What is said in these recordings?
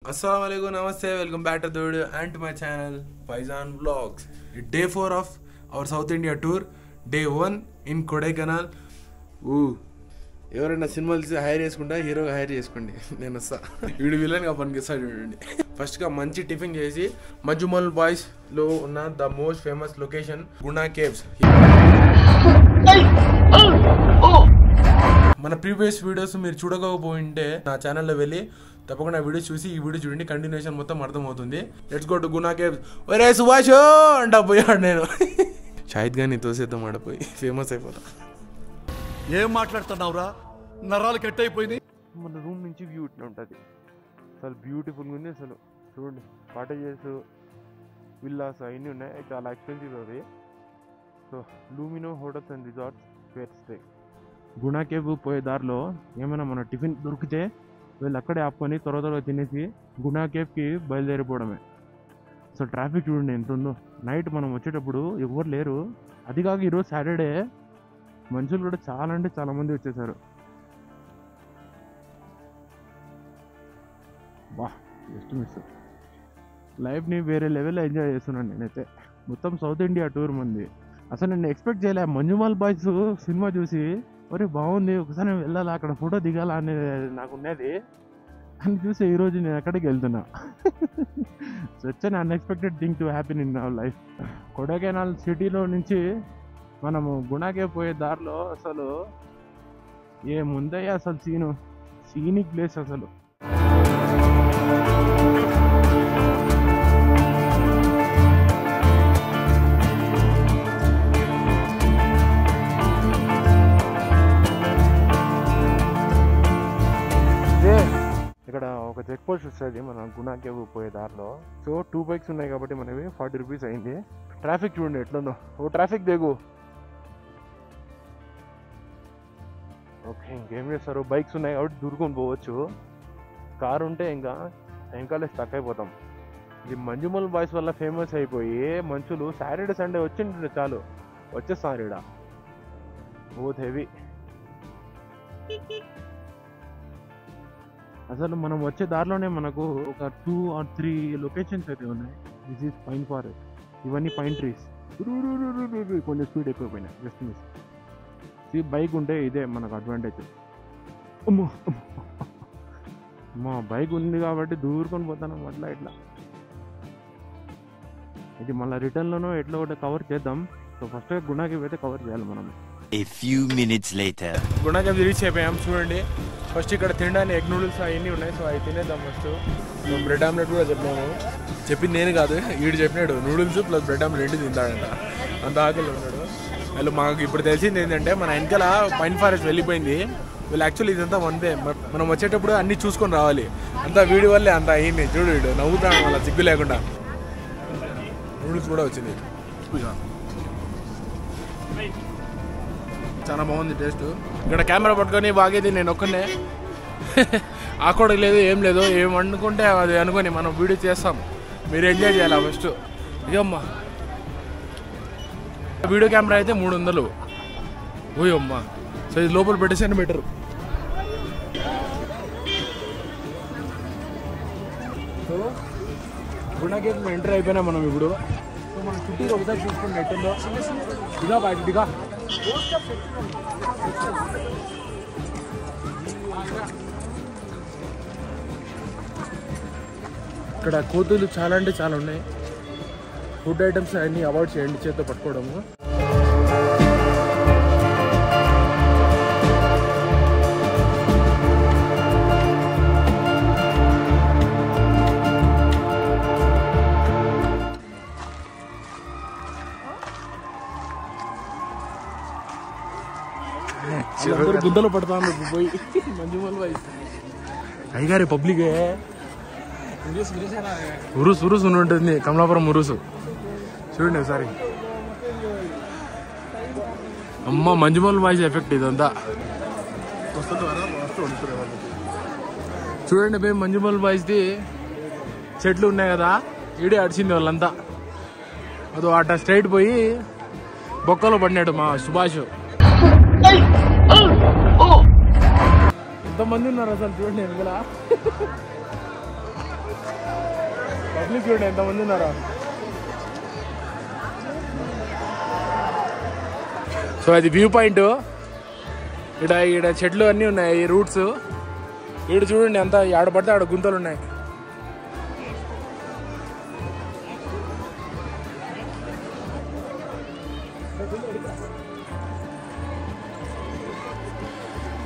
Assalamualaikum, namaste, welcome back to the video and to my channel Faizan Vlogs. Day 4 of our South India tour, day 1 in Kodaikanal. ఎవరైనా సినిమాలు తీసి hire చేసుకుంటా హీరోగా hire చేసుకోండి, నేను వస్తా. వీడు విలన్గా పనికిస్తాడు చూడండి. ఫస్ట్గా మంచి టిఫిన్ చేసి మంజుమల్ బాయ్స్లో ఉన్న the most famous location Guna caves. మన ప్రీవియస్ వీడియోస్ మీరు చూడకపోయింటే నా ఛానల్లో వెళ్ళి తప్పకుండా వీడియో చూసి ఈ వీడియో చూడండి, కంటిన్యూషన్ మొత్తం అర్థమవుతుంది. Let's go to Guna caves. ఒరే సుభాష్ అంటా పోయాడు నేను. షాహిద్ గారిని తోసేద్దాం ఆడపోయి ఫేమస్ అయిపోతా. ఏం మాట్లాడుతున్నావురా, నరాలు కట్ అయిపోయింది. మన రూమ్ నుంచి వ్యూ ఇట్లా ఉంటుంది, అసలు బ్యూటిఫుల్గా ఉంది. అసలు చూడండి, కాటేజెస్, విల్లాస్ అవన్నీ ఉన్నాయి, చాలా ఎక్స్పెన్సివ్ అవి. So Lumino hotels and resorts fair stay. Guna cave పోయే దారిలో ఏమైనా మన టిఫిన్ దొరికితే వీళ్ళు అక్కడే ఆపుకొని త్వరగా తినేసి గుణా కేవ్కి బయలుదేరిపోవడమే. సో ట్రాఫిక్ చూడండి ఎంత ఉందో. నైట్ మనం వచ్చేటప్పుడు ఎవరు లేరు, అది కాక ఈరోజు సాటర్డే, మనుషులు కూడా చాలా అంటే చాలా మంది వచ్చేసారు. వా జస్ట్ మిస్. లైఫ్ని వేరే లెవెల్లో ఎంజాయ్ చేస్తున్నాను నేనైతే. మొత్తం సౌత్ ఇండియా టూర్ మంది. అసలు నేను ఎక్స్పెక్ట్ చేయలే. మంజుమల్ బాయ్స్ సినిమా చూసి ఒరే బాగుంది, ఒకసారి వెళ్ళాలా, అక్కడ ఫోటో దిగాలా అనేది నాకు ఉన్నది అని చూసి ఈరోజు నేను అక్కడికి వెళ్తున్నా. Such an unexpected thing to happen in our life. Kodaikanal సిటీలో నుంచి మనము గుణాకే పోయే దారిలో అసలు ఏముందయ్యా అసలు సీనిక్ ప్లేస్ అసలు. ఇక్కడ ఒక చెక్ పోస్ట్ వస్తుంది మన గుణాకే పోయే దారిలో. సో 2 బైక్స్ ఉన్నాయి కాబట్టి మనవి 40 రూపీస్ అయింది. ట్రాఫిక్ చూడండి ఎట్లుందో. ఓ ట్రాఫిక్ దిగు. ఓకే, ఇంకేం చేస్తారు, బైక్స్ ఉన్నాయి కాబట్టి దూరుకొని పోవచ్చు. కారు ఉంటే ఇంకా వెనకాలే స్టక్ అయిపోతాం. ఇది మంజుమల్ బాయ్స్ వల్ల ఫేమస్ అయిపోయి మనుషులు సాటర్డే సండే వచ్చింటే చాలు వచ్చేస్తారు ఇక్కడ. Both heavy. అసలు మనం వచ్చే దారిలోనే మనకు ఒక 2 or 3 లొకేషన్స్ అయితే ఉన్నాయి. దిస్ ఈజ్ పైన్ ఫారెస్ట్, ఇవన్నీ పైన్ ట్రీస్. కొంచెం స్పీడ్ ఎక్కువైపోయినాయి, జస్ట్ మిస్. బైక్ ఉంటే ఇదే మనకు అడ్వాంటేజ్. మా బైక్ ఉంది కాబట్టి దూరుకొని పోతాను అట్లా ఇట్లా. ఇది మళ్ళీ రిటర్న్లోనూ ఎట్లా ఒకటి కవర్ చేద్దాం. సో ఫస్ట్ గుణా కేవ్ అయితే కవర్ చేయాలి మనం. A few minutes later. Guna cave reach అయిపోయాం. చూడండి, ఫస్ట్ ఇక్కడ తినడానికి ఎగ్ నూడిల్స్ అవన్నీ ఉన్నాయి. సో అవి తినేద్దాం ఫస్ట్. బ్రెడ్ ఆమ్లెట్ కూడా చెప్పాము. చెప్పింది నేను కాదు, వీడు చెప్పినాడు. నూడిల్స్ ప్లస్ బ్రెడ్ ఆమ్లెట్ 2 తింటాడంట, అంత ఆకలి ఉన్నాడు. వాళ్ళు మాకు ఇప్పుడు తెలిసింది ఏంటంటే మన వెనకాల పైన్ ఫారెస్ట్ వెళ్ళిపోయింది. వీళ్ళు యాక్చువల్లీ ఇదంతా వందే, మనం వచ్చేటప్పుడు అన్నీ చూసుకొని రావాలి. అంతా వీడి వల్లే అంత అయ్యింది. చూడు వీడు నవ్వుతాడు వాళ్ళ సిగ్గు లేకుండా. నూడిల్స్ కూడా వచ్చింది, చాలా బాగుంది టేస్ట్. ఇక్కడ కెమెరా పట్టుకొని బాగేది నేను ఒక్కనే. ఆకోడ లేదు, ఏం లేదు, ఏం అనుకుంటే అది అనుకొని మనం వీడియో చేస్తాం. మీరు ఎంజాయ్ చేయాలి ఫస్ట్. ఇదమ్మా వీడియో కెమెరా అయితే 300. ఓయమ్మా, సో ఇది లోపల పెట్టేసాను బెటర్. సో గుణా కేవ్ ఎంటర్ అయిపోయినా మనం ఇప్పుడు. సో మనం చుట్టూ ఒకసారి చూసుకుని నెట్టుందో దిగా బయట దిగా. ఇక్కడ కోతులు చాలా అంటే చాలా ఉన్నాయి. ఫుడ్ ఐటమ్స్ అన్నీ అవాయిడ్ చేయండి, చేతితో పట్టుకోవడము. గుద్దలు పడతాను పోయి మంజుమల్ బాయ్స్. అయ్యగారే పబ్లికే ఉరుసు ఉంటుంది, కమలాపురం ఉరుసు. చూడండి ఒకసారి. అమ్మ మంజుమల్ బాయ్స్ ఎఫెక్ట్ ఇదంతా. చూడండి భయ్, మంజుమల్ బాయ్స్ది చెట్లు ఉన్నాయి కదా, ఈడే అడిచింది వాళ్ళంతా. అదో అట్లా స్ట్రైట్ పోయి బొక్కలో పడినాడు మా సుభాష్. ఎంతమంది ఉన్నారు అసలు చూడండి వెనకాల. పబ్లిక్ చూడండి ఎంతమంది ఉన్నారో. సో అది వ్యూ పాయింట్. ఈడ చెట్లు అన్నీ ఉన్నాయి, ఈ రూట్స్. ఈడ చూడండి ఎంత ఆడ పడితే ఆడ గుంతలు ఉన్నాయి.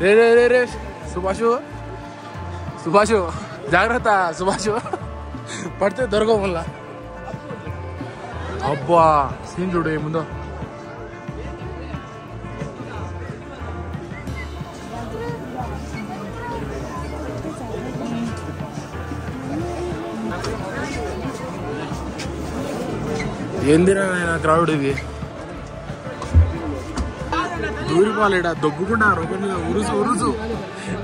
రే రే రే రే సుభాషు జాగ్రత్త సుభాషు, పడితే దొరకవు మళ్ళా. అబ్బా సీన్ చూడు ఏముందో. ఏందిరా ఆయన క్రౌడ్ ఇది. దూరిపాలేడా దొబ్బుకుండా ఉరుసు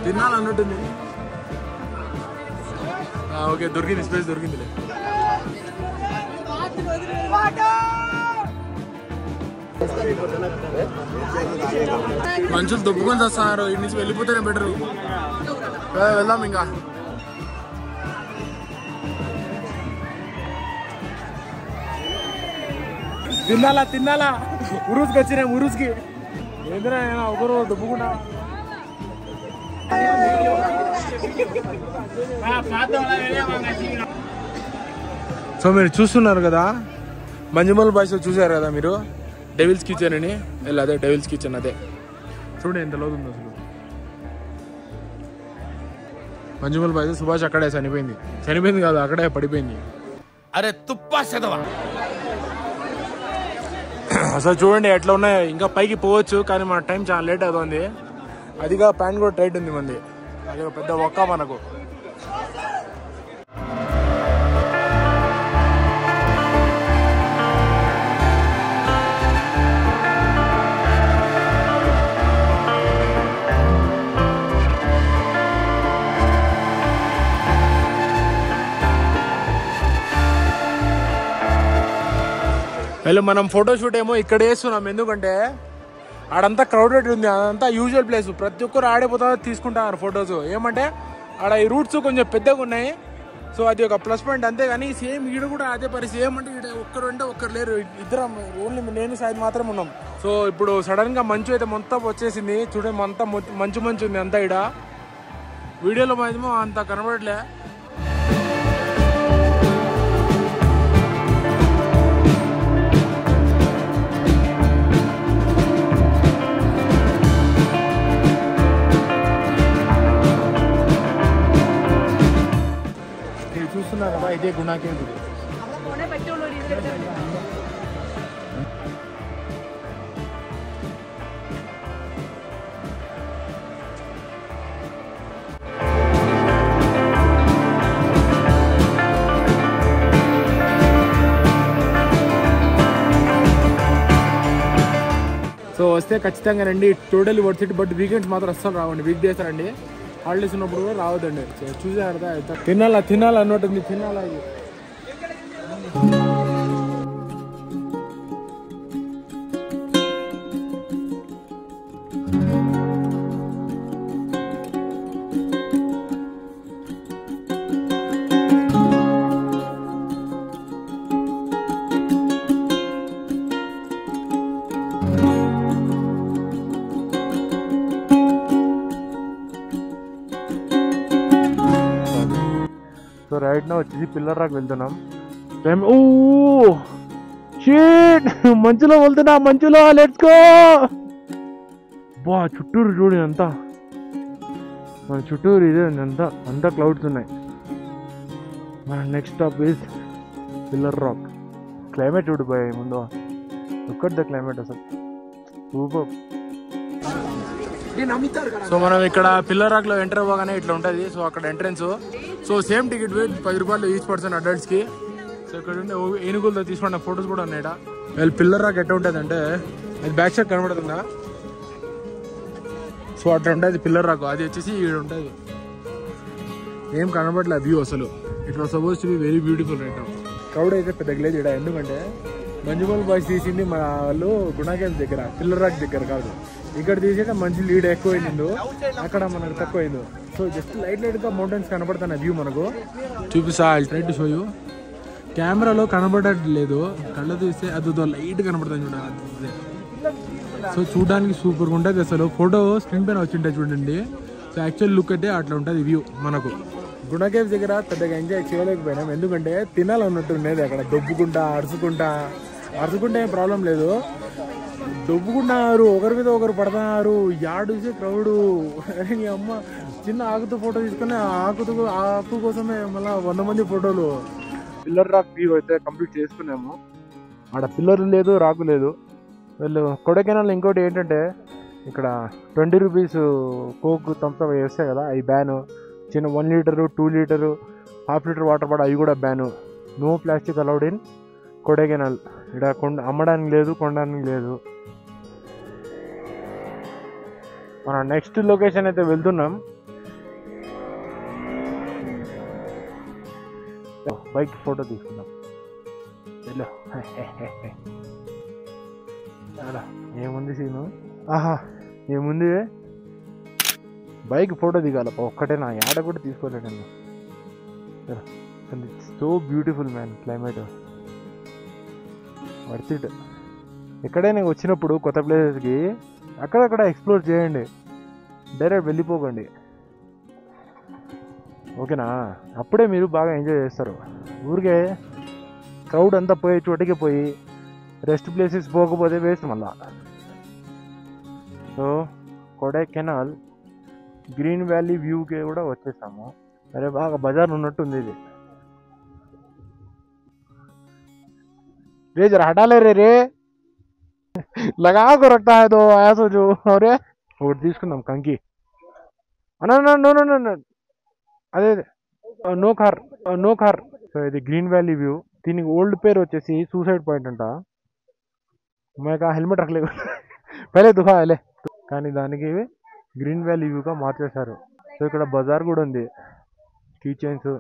తినాలన్నట్టుంది. ఓకే దొరికింది, స్పేస్ దొరికిందిలే. మనుషులు దొబ్బుకొని వస్తున్నారు, ఇటు నుంచి వెళ్ళిపోతేనే బెటరు. వెళ్దాం ఇంకా. తిన్నాలా ఉరుసుకి వచ్చినా ఉరుసుకి ఏంద్రా ఒకరు దొబ్బుకుంటా. సో మీరు చూస్తున్నారు కదా, మంజుమల్ బాయ్స్ చూసారు కదా మీరు, డెవిల్స్ కిచెన్ అని. అదే డెవిల్స్ కిచెన్, అదే చూడండి ఎంత లోతు ఉంది అసలు. మంజుమల్ బాయ్స్ సుభాష్ అక్కడే చనిపోయింది కాదు, అక్కడే పడిపోయింది. అరే తుప్పా చదవా. అసలు చూడండి ఎట్లా ఉన్నాయి. ఇంకా పైకి పోవచ్చు కానీ మన టైం చాలా లేట్ అవుతుంది. అదిగా ప్యాంట్ కూడా టైట్ ఉంది మంది, అది పెద్ద ఒక్క మనకు. వీళ్ళు మనం ఫోటోషూట్ ఏమో ఇక్కడ వేస్తున్నాం, ఎందుకంటే ఆడంతా క్రౌడెడ్ ఉంది, అదంతా యూజువల్ ప్లేస్. ప్రతి ఒక్కరు ఆడిపోతా తీసుకుంటారు ఫొటోస్. ఏమంటే ఆడ ఈ రూట్స్ కొంచెం పెద్దగా ఉన్నాయి, సో అది ఒక ప్లస్ పాయింట్. అంతేగాని సేమ్ ఈడ కూడా అదే పరిస్థితి. ఏమంటే ఈడ ఒక్కరు లేరు, ఇద్దరం ఓన్లీ నేను సాయి మాత్రం ఉన్నాం. సో ఇప్పుడు సడన్ గా మంచు అయితే మొత్తం వచ్చేసింది. చూడండి అంతా మంచు ఉంది అంతా. ఈడ వీడియోలో మాత్రమో అంత కనబడట్లే. చూస్తున్నారు కదా, ఇదే గుణాకేం గుడి. సో వస్తే ఖచ్చితంగా రండి, totally worth it. But weekends మాత్రం అస్సలు రావండి, వీక్ డేస్ రండి. హాలిడేస్ ఉన్నప్పుడు కూడా రావద్దండి. చూసారు కదా, తినాలా అన్నట్టుంది, తినాలా ఇది. సో రైట్ నా వచ్చేసి పిల్లర్ రాక్ వెళ్తున్నాం. టైం ఓ షిట్, మంచులో వెళ్తున్నా, మంచులో. Let's go. బా చుట్టూరు చూడు అంతా, మన చుట్టూరు ఇదే అంతా క్లౌడ్స్ ఉన్నాయి. మన next stop is pillar rock. Climate చూడు బాయ్ ముందు, లుక్ ద క్లైమేట్ అసలు సూపర్. సో మనం ఇక్కడ పిల్లర్ రాక్ లో ఎంటర్ అవ్వగానే ఇట్లా ఉంటుంది. సో అక్కడ entrance. So same ticket wait 10 రూపాయలు ఈచ్ పర్సన్ అడల్ట్స్ కి. సో ఇక్కడ ఉండే ఏనుగులతో తీసుకున్న ఫొటోస్ కూడా ఉన్నాయి. వీళ్ళు పిల్లర్ రాక్ ఎట్లా ఉంటుంది అంటే, అది బ్యాక్ సైడ్ కనబడుతుందా. సో అట్లా ఉంటుంది పిల్లర్ రాక్. అది వచ్చేసి ఇక్కడ ఉంటుంది, ఏం కనబడలేదు వ్యూ అసలు. It was suppose to be very beautiful right now. Crowd అయితే పెద్ద గ్లేజ్ ఇక్కడ, ఎందుకంటే మంజుమల్ బాయ్స్ తీసింది మన వాళ్ళు గుణాకేవ్ దగ్గర, పిల్లర్ రాక్ దగ్గర కాదు. ఇక్కడ తీసేట మంచి లీడ్ ఎక్కువైందో, అక్కడ మనకు తక్కువైందో. సో జస్ట్ లైట్ గా మౌంటైన్స్ కనపడుతున్న వ్యూ మనకు చూపిస్తా. I try to show you. కెమెరాలో కనబడట్లేదు, కళ్ళ చూస్తే అదో లైట్ కనబడుతుంది చూడాలి. సో చూడడానికి సూపర్గా ఉంటుంది అసలు. ఫోటో స్క్రీన్ పైన వచ్చింటే చూడండి. సో యాక్చువల్ లుక్ అయితే అట్లా ఉంటుంది వ్యూ. మనకు గుణ కేవ్స్ దగ్గర పెద్దగా ఎంజాయ్ చేయలేకపోయినాం, ఎందుకంటే తినాలన్నట్టు ఉండేది అక్కడ. దొబ్బుకుంటా అరుచుకుంటే ఏం ప్రాబ్లం లేదు, దొబ్బుకుంటున్నారు, ఒకరి మీద ఒకరు పడుతున్నారు, యాడుసే క్రౌడు. నీ అమ్మ చిన్న ఆకుతో ఫోటో తీసుకుని ఆ ఆకు కోసమే మళ్ళీ 100 మంది ఫోటోలు. పిల్లర్ రాక్ వ్యూ అయితే కంప్లీట్ చేసుకున్నాము. ఆడ పిల్లర్ లేదు, రాకు లేదు. వీళ్ళు కొడైకెనాల్ ఇంకోటి ఏంటంటే ఇక్కడ 20 రూపీస్ కోక్ థమ్స్అప్ వేస్తాయి కదా, అవి బ్యాను. చిన్న 1 litre 2 litre ½ litre water bottle అవి కూడా ban. No plastic allowed in Kodaikanal. ఇక్కడ అమ్మడానికి లేదు, కొనడానికి లేదు. మనం నెక్స్ట్ లొకేషన్ అయితే వెళ్తున్నాం. బైక్ ఫోటో తీసుకుందాం. ఏముంది సీను, ఆహా ఏముంది, బైక్ ఫోటో దిగాల ఒక్కటే, నా యాడ కూడా తీసుకోలేను. So beautiful man, climate worth it. ఎక్కడైనా వచ్చినప్పుడు కొత్త ప్లేసెస్కి అక్కడక్కడ ఎక్స్ప్లోర్ చేయండి, డైరెక్ట్ వెళ్ళిపోకండి, ఓకేనా? అప్పుడే మీరు బాగా ఎంజాయ్ చేస్తారు. ఊరికే క్రౌడ్ అంతా పోయే చోటికి పోయి రెస్ట్ ప్లేసెస్ పోకపోతే వేస్ట్ మళ్ళా. సో కొడైకెనాల్ గ్రీన్ వ్యాలీ వ్యూకి కూడా వచ్చేసాము. అరే బాగా బజార్ ఉన్నట్టుంది ఇది. रे जरा हटा ले रे लगा को रखता है तो ऐसा जो अरे ఒకటి తీసుకుందాం కంకి. అదే నో కార్. సో ఇది గ్రీన్ వ్యాలీ వ్యూ. దీనికి ఓల్డ్ పేరు వచ్చేసి సూసైడ్ పాయింట్ అంట. మేక హెల్మెట్ రఖలేదు పహలే దుఖాలే, కానీ దానికి గ్రీన్ వ్యాలీ వ్యూగా మార్చేశారు. సో ఇక్కడ బజార్ కూడా ఉంది. కీ చైన్స్,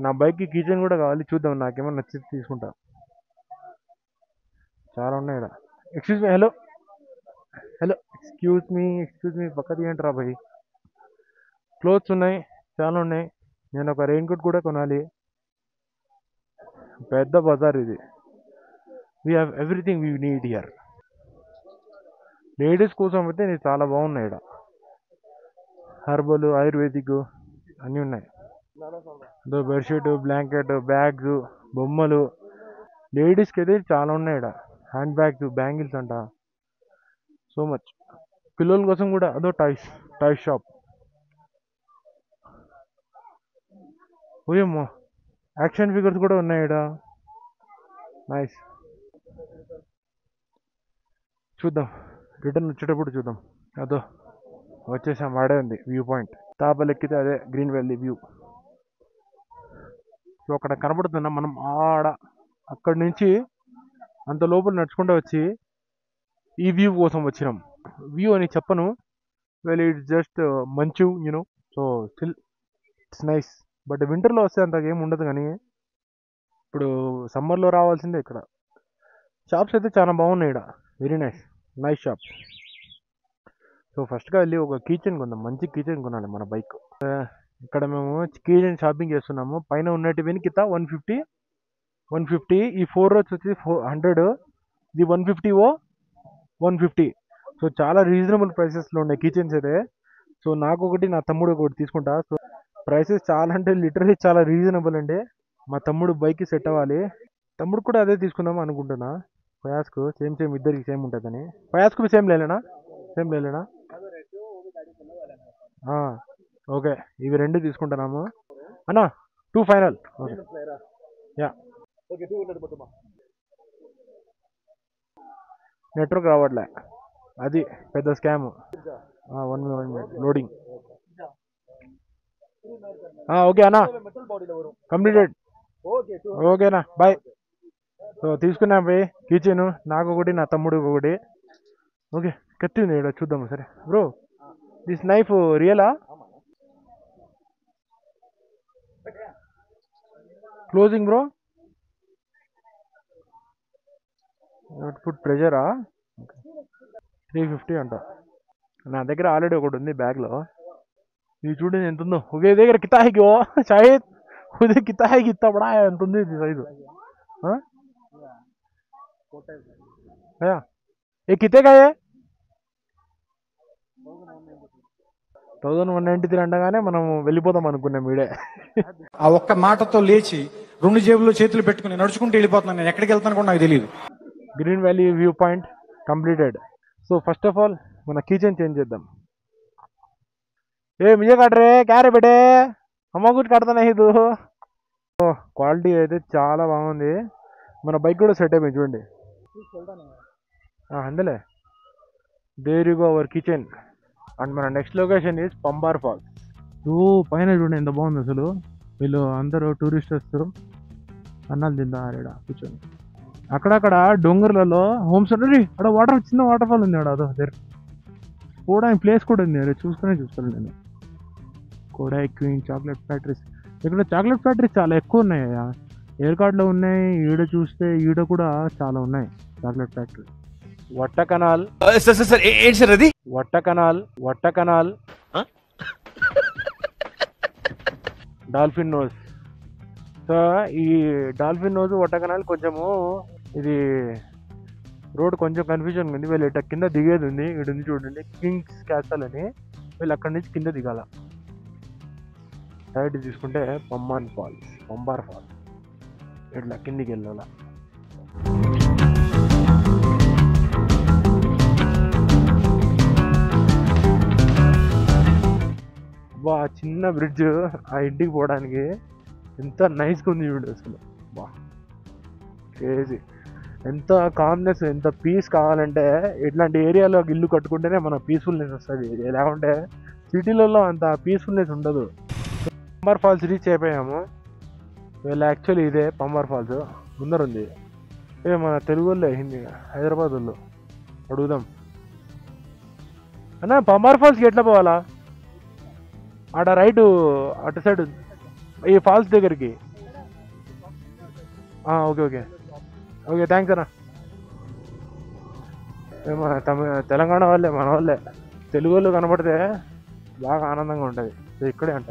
నా బైక్కి కీ చైన్ కూడా కావాలి, చూద్దాం నాకేమో నచ్చి తీసుకుంటా. చాలా ఉన్నాయి ఇక్కడ. Excuse me, hello excuse me పక్క తీయండిరా భయ్. క్లోత్స్ ఉన్నాయి, చాలా ఉన్నాయి. నేను ఒక రెయిన్ కోట్ కూడా కొనాలి. పెద్ద బజార్ ఇది. We have everything we need here. Ladies కోసం అయితే ఇది చాలా బాగున్నాయి ఇక్కడ. హర్బల్, ఆయుర్వేదిక్ అన్నీ ఉన్నాయి. బెడ్షీట్, బ్లాంకెట్, బ్యాగ్స్, బొమ్మలు, లేడీస్కి అయితే చాలా ఉన్నాయి ఇక్కడ. హ్యాండ్ బ్యాగ్స్, బ్యాంగిల్స్ అంట, సో మచ్. పిల్లల కోసం కూడా అదో టాయ్స్ షాప్. ఓయమ్మో, యాక్షన్ ఫిగర్స్ కూడా ఉన్నాయి ఇక్కడ. నైస్. చూద్దాం, రిటర్న్ వచ్చేటప్పుడు చూద్దాం. అదో వచ్చేసాం, వాడే ఉంది వ్యూ పాయింట్. తాపలెక్కితే అదే గ్రీన్ వ్యాలీ వ్యూ. సో అక్కడ కనబడుతున్నాం మనం. అక్కడి నుంచి అంత లోపల నడుచుకుంటూ వచ్చి ఈ వ్యూ కోసం వచ్చినాం. వ్యూ అని చెప్పను, వెల్ ఇట్స్ జస్ట్ మంచు, you know. So still it's nice. But వింటర్లో వస్తే అంత ఏం ఉండదు, కానీ ఇప్పుడు సమ్మర్లో రావాల్సిందే. ఇక్కడ షాప్స్ అయితే చాలా బాగున్నాయి ఇక్కడ. Very nice shop. సో ఫస్ట్గా వెళ్ళి ఒక కీచెన్ కొందాం, మంచి కీచెన్ కొనాలి మన బైక్. ఇక్కడ మేము కీచెన్ షాపింగ్ చేస్తున్నాము. పైన ఉన్నట్టు వెనుక 150, ఈ 4 rows వచ్చి 100, ఇది 150. సో చాలా రీజనబుల్ ప్రైసెస్లో ఉన్నాయి కీచెన్స్ అయితే. సో నాకు ఒకటి, నా తమ్ముడు ఒకటి తీసుకుంటా. సో ప్రైసెస్ చాలా అంటే లిటరలీ చాలా రీజనబుల్ అండి. మా తమ్ముడు బైక్కి సెట్ అవ్వాలి. తమ్ముడు కూడా అదే తీసుకుందాం అనుకుంటున్నా. ఫయాస్కు సేమ్ ఇద్దరికి సేమ్ ఉంటుందని. ఫయాస్కు సేమ్ లేలేనా? ఓకే, ఇవి 2 తీసుకుంటున్నాము అన్నా. 2 ఫైనల్. Okay yeah. నెట్వర్క్ రావట్లే, అది పెద్ద స్కామ్. 1 minute loading. ఓకే అన్నా, కంప్లీటెడ్. ఓకేనా, బాయ్. సో తీసుకున్నాం పోయి కిచెన్, నాకు ఒకటి, నా తమ్ముడు ఒకటి. ఓకే, కత్తి ఉంది ఇక్కడ, చూద్దాము. సరే బ్రో, దిస్ నైఫ్ రియలా? క్లోజింగ్ బ్రో, ఫుడ్ ప్రెషరా? 350 అంట. నా దగ్గర ఆల్రెడీ ఒకటి ఉంది బ్యాగ్లో. ఇది చూడండి ఎంత ఉందో. ఒకే దగ్గర కితా హైకి ఓ షాహిద్ उधर कितना है, कितना बड़ा है अंतुंदी साइज। हाँ भैया ये कितने का है? 1193 అంటగానే మనం వెళ్ళిపోతాం అనుకున్నాం వీడే. ఆ ఒక్క మాటతో లేచి 2 జేబుల్లో చేతులు పెట్టుకుని నడుచుకుంటూ వెళ్ళిపోతున్నాను. నేను ఎక్కడికి వెళ్తాను కూడా నాకు తెలియదు. Green valley view point completed. So first of all మన కిచెన్ చేంజ్ చేద్దాం. ఏ ముझे काट रहे क्या रे बेटे, అమ్మ కూడా కడతానే ఇది. క్వాలిటీ అయితే చాలా బాగుంది. మన బైక్ కూడా సెట్ అయిపోయింది చూడండి. అందులే there you go our kitchen. And మన next location is Pambar falls. పైన చూడండి ఎంత బాగుంది అసలు. వీళ్ళు అందరూ టూరిస్టర్స్ అన్నాలు తింటారు కూర్చొని. అక్కడక్కడ డొంగర్లలో హోమ్స్ ఉన్నాయి. అక్కడ వాటర్ చిన్న వాటర్ ఫాల్ ఉంది. అదో దగ్గర పోవడానికి ప్లేస్ కూడా ఉంది. అదే చూస్తాను నేను. Kodai queen chocolate factories. ఇక్కడ చాక్లెట్ ఫ్యాక్టరీస్ చాలా ఎక్కువ ఉన్నాయి. ఏర్కాడ్లో ఉన్నాయి. ఈడ చూస్తే ఈడ కూడా చాలా ఉన్నాయి chocolate factory. Vattakanal Vattakanal dolphin nose. So ఈ డాల్ఫిన్ నోస్ వట్టకనాల్ కొంచెము ఇది రోడ్ కొంచెం కన్ఫ్యూజన్ ఉంది. వీళ్ళు ఇట్లా కింద దిగేది ఉంది. ఇక్కడ ఉంది చూడండి కింగ్స్ క్యాసల్ అని. వీళ్ళు అక్కడి నుంచి కింద దిగాల. రైట్ తీసుకుంటే పంబార్ ఫాల్స్ ఇట్లా కిందికి వెళ్ళాల. బా చిన్న బ్రిడ్జ్ ఆ ఇంటికి పోవడానికి ఎంత నైస్గా ఉంది చూడు అసలు. బా క్రేజీ. ఎంత కామ్నెస్, ఎంత పీస్ కావాలంటే ఇట్లాంటి ఏరియాలో ఇల్లు కట్టుకుంటేనే మన పీస్ఫుల్నెస్ వస్తుంది. లేకుంటే సిటీలలో అంత పీస్ఫుల్నెస్ ఉండదు. పంబార్ ఫాల్స్ రీచ్ అయిపోయాము. వీళ్ళు యాక్చువల్లీ ఇదే పంబార్ ఫాల్స్ ముందర ఉంది. మన తెలుగు వాళ్ళే హిందీ హైదరాబాద్ వాళ్ళు అడుగుదాం. అన్నా పంబార్ ఫాల్స్కి ఎట్లా పోవాలా? ఆడ రైటు అటు సైడ్ ఈ ఫాల్స్ దగ్గరికి. ఓకే థ్యాంక్స్ అన్న. మన తెలంగాణ వాళ్ళే, మన వాళ్ళే. తెలుగు వాళ్ళు కనపడితే బాగా ఆనందంగా ఉంటుంది. ఇక్కడే అంట.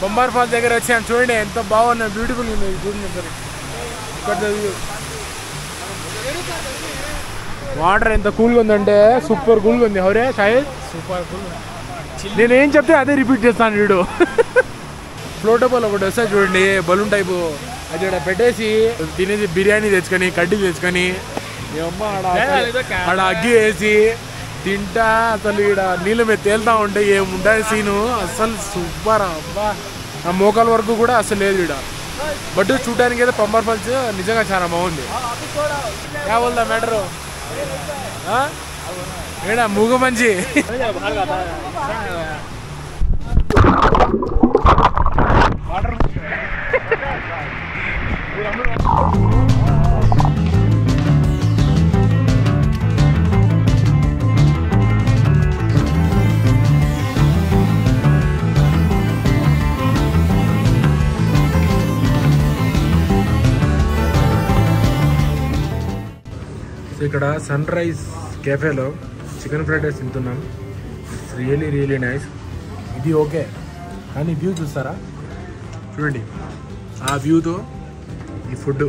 పంబార్ ఫాల్స్ దగ్గర వచ్చాను. చూడండి ఎంత బాగున్నా, బ్యూటిఫుల్ ఉంది. చూడండి వాటర్ ఎంత కూల్గా ఉందంటే సూపర్ కూల్గా ఉంది. హౌరే షాహిద్ సూపర్ కూల్. నేనేం చెప్తే అదే రిపీట్ చేస్తాను. వీడు ఫ్లోటబుల్ ఒకటి వస్తా చూడండి, బలూన్ టైపు. అది ఇక్కడ పెట్టేసి తినేసి బిర్యానీ తెచ్చుకొని కడ్డీ తెచ్చుకొని ఆడ అగ్గి వేసి తింటా. అసలు ఇక్కడ నీళ్ళ మీద తేలుతా ఉంటే ఏముంటుంది సీను. అసలు సూపర్. అబ్బా ఆ మోకాల వరకు కూడా అసలు లేదు ఇక్కడ. బట్ చూడడానికి అయితే పంబార్ ఫాల్స్ నిజంగా చాలా బాగుంది. కావాలా మ్యాటరు ఏడా మూగ మంచి. ఇక్కడ సన్ రైజ్ కేఫేలో చికెన్ ఫ్రైడ్ రైస్ తింటున్నాం. It's really nice. ఇది ఓకే కానీ వ్యూ చూస్తారా చూడండి. ఆ వ్యూతో ఈ ఫుడ్.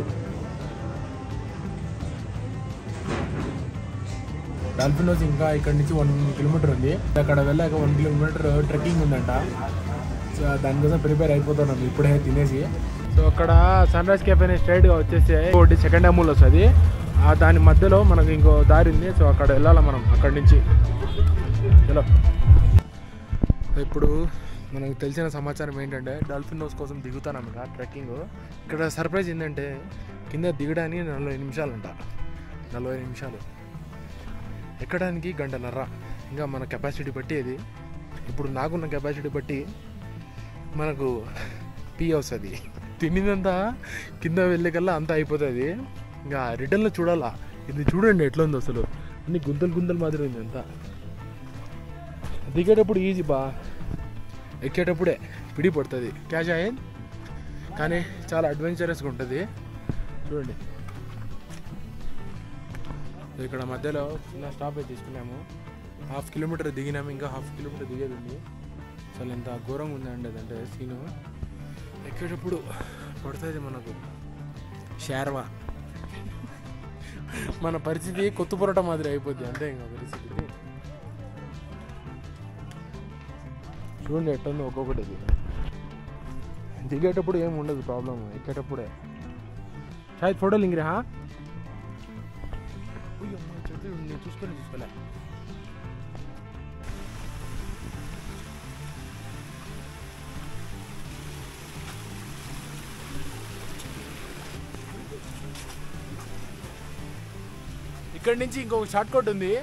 డాల్ఫిన్ హౌస్ ఇంకా ఇక్కడ నుంచి 1 కిలోమీటర్ ఉంది. అక్కడ వెళ్ళాక 1 కిలోమీటర్ ట్రెక్కింగ్ ఉందంట. సో దానికోసం ప్రిపేర్ అయిపోతున్నాం ఇప్పుడే తినేసి. సో అక్కడ సన్ రైజ్ కేఫే స్ట్రైట్గా వచ్చేసి ఒకటి సెకండ్ అమూల్ వస్తుంది. దాని మధ్యలో మనకు ఇంకో దారి ఉంది. సో అక్కడ వెళ్ళాలి మనం. అక్కడి నుంచి చలో. ఇప్పుడు మనకు తెలిసిన సమాచారం ఏంటంటే డాల్ఫిన్ హౌస్ కోసం దిగుతాను ఇక ట్రెక్కింగ్. ఇక్కడ సర్ప్రైజ్ ఏంటంటే కింద దిగడానికి 40 నిమిషాలు అంట. 40 నిమిషాలు ఎక్కడానికి 1.5 గంట. ఇంకా మన కెపాసిటీ బట్టి అది. ఇప్పుడు నాకున్న కెపాసిటీ బట్టి మనకు పీ వస్తుంది. తిండిందంతా కింద వెళ్ళే కల్లా అంతా అయిపోతుంది. ఇంకా రిటర్న్లో చూడాలా. ఇది చూడండి ఎట్లా ఉంది అసలు. అన్ని గుంతలు గుంతలు మాదిరి ఉంది అంతా. దిగేటప్పుడు ఈజీ బా, ఎక్కేటప్పుడే పిడి పడుతుంది క్యాష్ అయ్యింది. కానీ చాలా అడ్వెంచరస్గా ఉంటుంది. చూడండి ఇక్కడ మధ్యలో చిన్న స్టాపేజ్ తీసుకున్నాము. 1/2 కిలోమీటర్ దిగినాము, ఇంకా 1/2 కిలోమీటర్ దిగేది ఉంది. అసలు ఎంత ఘోరంగా ఉందండి అదంటే సీను. ఎక్కేటప్పుడు పడుతుంది మనకు షేర్వా. మన పరిస్థితి కొత్త పొరట మాదిరి అయిపోద్ది అంతే ఇంకా పరిస్థితి. చూడండి ఎట్టుందో ఒక్కొక్కటి. దిగేటప్పుడు ఏమి ఉండదు ప్రాబ్లం, ఎక్కేటప్పుడే. షాయద్ ఫోటో లింగిరే హా నేను చూసుకోలే. ఇక్కడి నుంచి ఇంకొక షార్ట్ కట్ ఉంది.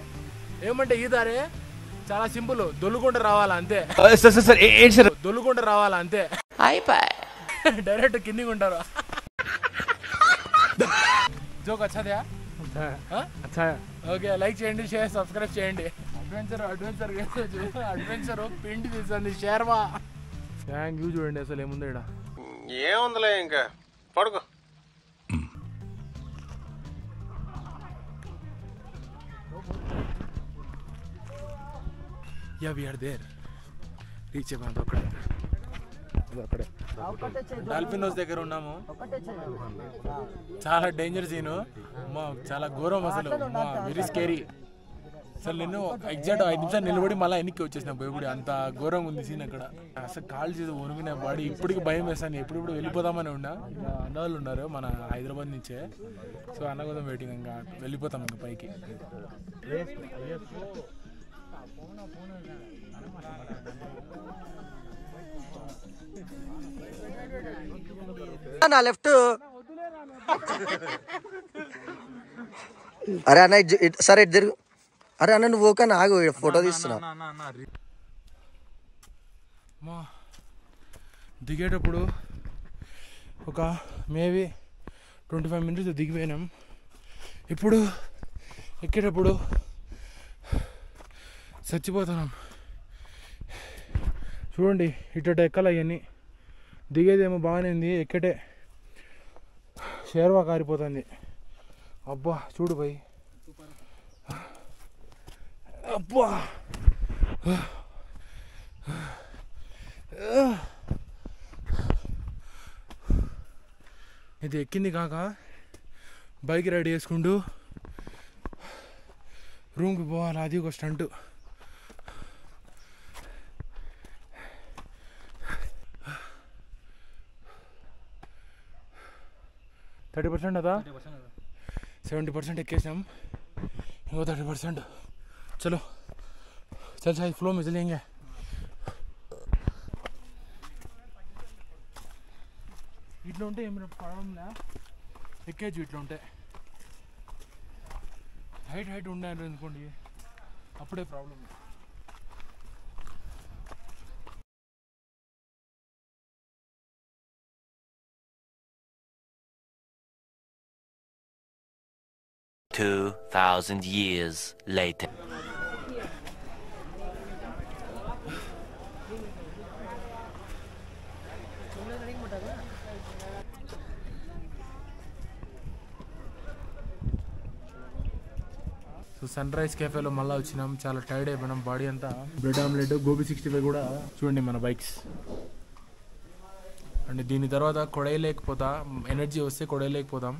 ఏమంటే ఈ దారే చాలా సింపుల్. దొల్లుకుంట రావాలా అంతే. దొల్లుకుంట రావాలా అంతే. డైరెక్ట్ కిందికి ఉంటారు. జోక్ అచ్చాదా? ఓకే, లైక్ చేయండి, షేర్, సబ్స్క్రైబ్ చేయండి. అడ్వెంచర్ పిండి తీస్తుంది షేర్వా. Thank you. చూడండి అసలు ఏముంది ఇక్కడ. ఏముందిలే ఇంకా పడుకో. Yeah we are there. Reach అయిపోయింది. అక్కడే డాల్ఫిన్ హౌస్ దగ్గర ఉన్నాము. చాలా డేంజర్ సీను, చాలా ఘోరం అసలు, వెరీ స్కేరీ. అసలు నేను ఎగ్జాక్ట్ 5 నిమిషాలు నిలబడి మళ్ళీ వెనక్కి వచ్చేసిన భయపడి. అంత ఘోరంగా ఉంది సీన్ అక్కడ. అసలు కాల్ చేసి వణికిన బాడీ. ఇప్పటికి భయం వేస్తాను. ఎప్పుడు వెళ్ళిపోదామని ఉన్నా. అన్నవాళ్ళు ఉన్నారు మన హైదరాబాద్ నుంచే. సో అన్న కోసం వెయిటింగ్. ఇంకా వెళ్ళిపోతాం ఇంకా పైకి. నా లెఫ్ట్. అరే అన్న సరే ఇటు తిరుగు. అరే అన్న నువ్వు ఓకే ఆగు, ఫోటో తీస్తున్నా. దిగేటప్పుడు ఒక మేబీ 25 మినిట్స్ దిగిపోయినాం. ఇప్పుడు ఎక్కేటప్పుడు చచ్చిపోతున్నాం. చూడండి ఇటు ఎక్కాలి అవన్నీ. దిగేదేమో బాగానే ఉంది, ఎక్కటే షేర్వా కారిపోతుంది. అబ్బా చూడు పోయి. అబ్బా ఇది ఎక్కింది కాక బైక్ రైడ్ చేసుకుంటూ రూమ్కి పోవాలి. అది ఒక స్టంట్. %30 అదా? 70% ఎక్కేసాం. ఇంకో 30%. చలో చల్ సాయి ఫ్లో में चलेंगे. ఇట్లా ఉంటే ఏమైనా ప్రాబ్లంలా ఎక్కేచ్చు. ఇట్లా ఉంటే హైట్ ఉండాలి అనుకోండి, అప్పుడే problem. $2,000 years later. So sunrise కేఫేలో మళ్ళీ వచ్చినాం. చాలా టైర్డ్ అయిపోయినాం. బాడీ అంతా. బ్రెడ్ ఆమ్లెట్, గోబీ 65 కూడా. చూడండి మన బైక్స్. అండ్ దీని తర్వాత కొడైలేకపోతా. ఎనర్జీ వస్తే కొడైలేకపోతాం,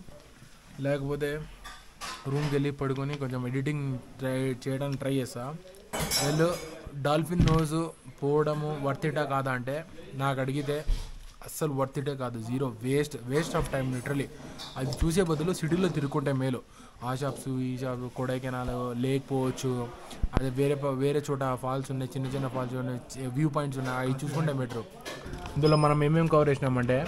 లేకపోతే రూమ్కి వెళ్ళి పడుకొని కొంచెం ఎడిటింగ్ చేయడానికి ట్రై చేస్తా. వీళ్ళు డాల్ఫిన్ నోజు పోవడము వర్తిటా కాదా అంటే నాకు అడిగితే అస్సలు వర్తిటే కాదు. 0 వేస్ట్ ఆఫ్ టైం లిటరలీ. అది చూసే బదులు సిటీలో తిరుగుకుంటే మేలు. ఆ షాప్స్ ఈ షాప్, కొడైకెనాల్ లేకపోవచ్చు, అదే వేరే చోట ఫాల్స్ ఉన్నాయి, చిన్న ఫాల్స్ ఉన్నాయి, వ్యూ పాయింట్స్ ఉన్నాయి, అవి చూసుకుంటే బెటర్. ఇందులో మనం ఏమేమి కవర్ చేసినామంటే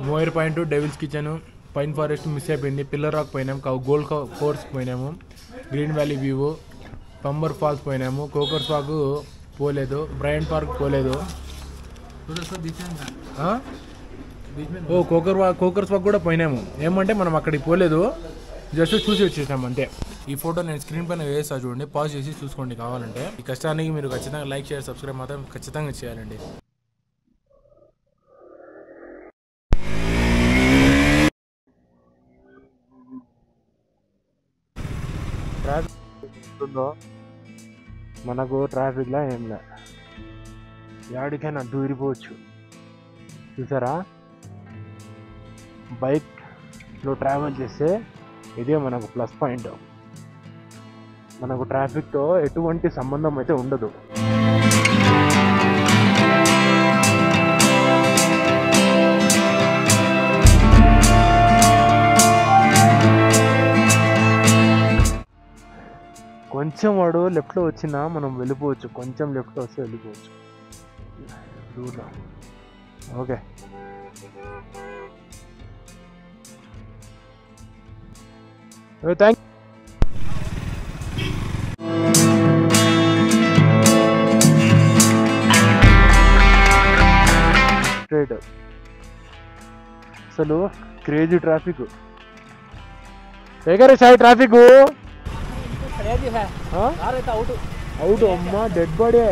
Moir point, Devil's kitchen, pine forest miss అయిపోయింది, పిల్లర్ రాక్ పోయినాము, గోల్డ్ కోర్స్కి పోయినాము, green valley view, Pambar falls పోయినాము, కోకర్స్ వాక్ పోలేదు, బ్రైన్ పార్క్ పోలేదు. కోకర్స్ వాక్ కూడా పోయినాము. ఏమంటే మనం అక్కడికి పోలేదు, జస్ట్ చూసి వచ్చేసాము అంతే. ఈ ఫోటో నేను స్క్రీన్ పైన వేస్తా చూడండి, పాజ్ చేసి చూసుకోండి కావాలంటే. ఈ కష్టానికి మీరు ఖచ్చితంగా లైక్ షేర్ సబ్స్క్రైబ్ మాత్రం ఖచ్చితంగా చేయాలండి. మనకు ట్రాఫిక్లో ఏం లే, యాడికైనా దూరిపోవచ్చు. చూసారా, బైక్లో ట్రావెల్ చేస్తే ఇదే మనకు ప్లస్ పాయింట్. మనకు ట్రాఫిక్తో ఎటువంటి సంబంధం అయితే ఉండదు. కొంచెం వాడు లెఫ్ట్లో వచ్చినా మనం వెళ్ళిపోవచ్చు, కొంచెం లెఫ్ట్లో వస్తే వెళ్ళిపోవచ్చు. చూద్దాం. Okay, thank straight. అసలు క్రేజీ ట్రాఫిక్. ఎగరే సాయి ట్రాఫిక్ అవుట్. అమ్మా డెడ్ బాడీ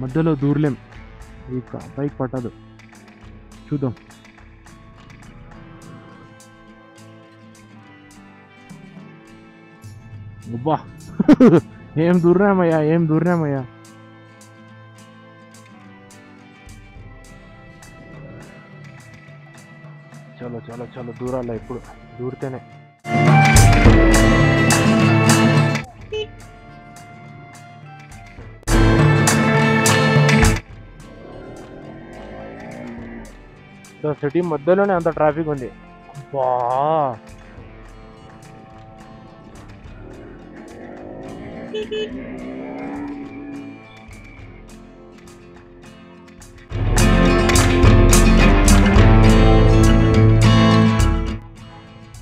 మధ్యలో దూరలేం, ఈ బైక్ పట్టదు. చూద్దాం. అబ్బా ఏం దూరామయ్యా, ఏం దూరామయ్యా. చలో చలో చలో దూరాల, ఇప్పుడు దూరితేనే. సిటీ మధ్యలోనే అంత ట్రాఫిక్ ఉంది. బా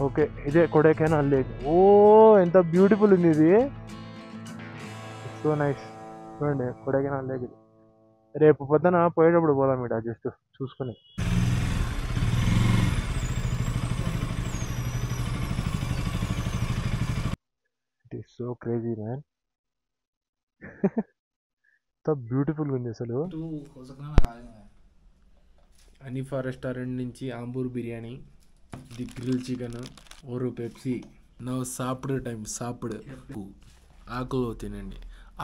ఓకే, ఇదే కొడైకెనాల్ లేక్. ఓ ఎంత బ్యూటిఫుల్ ఉంది ఇది, సో నైస్. చూడండి కొడైకెనాల్ లేక్ ఇది. రేపు పొద్దున పోయేటప్పుడు పోదాం ఇట, జస్ట్ చూసుకొని. It is so crazy man. ఎంత బ్యూటిఫుల్గా ఉంది అసలు. అనిఫా రెస్టారెంట్ నుంచి Ambur biryani, the grill chicken, ఓరు పెప్సీ. నో సాపిడు టైం, సాపిడు. ఆకులో తినండి.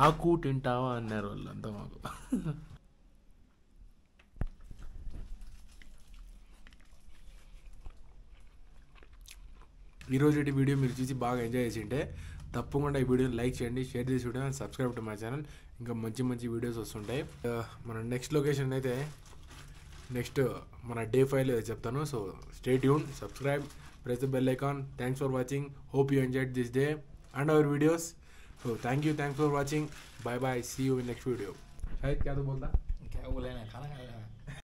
ఆకు తింటావా అన్నారు వాళ్ళంతా మాకు. ఈరోజు వీడియో మీరు చూసి బాగా ఎంజాయ్ చేసింటే తప్పకుండా ఈ వీడియోని లైక్ చేయండి, షేర్ చేసి video subscribe to my channel. ఇంకా మంచి మంచి వీడియోస్ వస్తుంటాయి. మన నెక్స్ట్ లొకేషన్ అయితే నెక్స్ట్ మన డే 5 చెప్తాను. So stay tune, subscribe, press the bell icon. Thanks for watching. Hope you enjoyed this day and our videos. So thank you, thanks for watching. Bye bye, see you in next video. शायद क्या तो बोलता, क्या बोले ना, खाना खाएगा.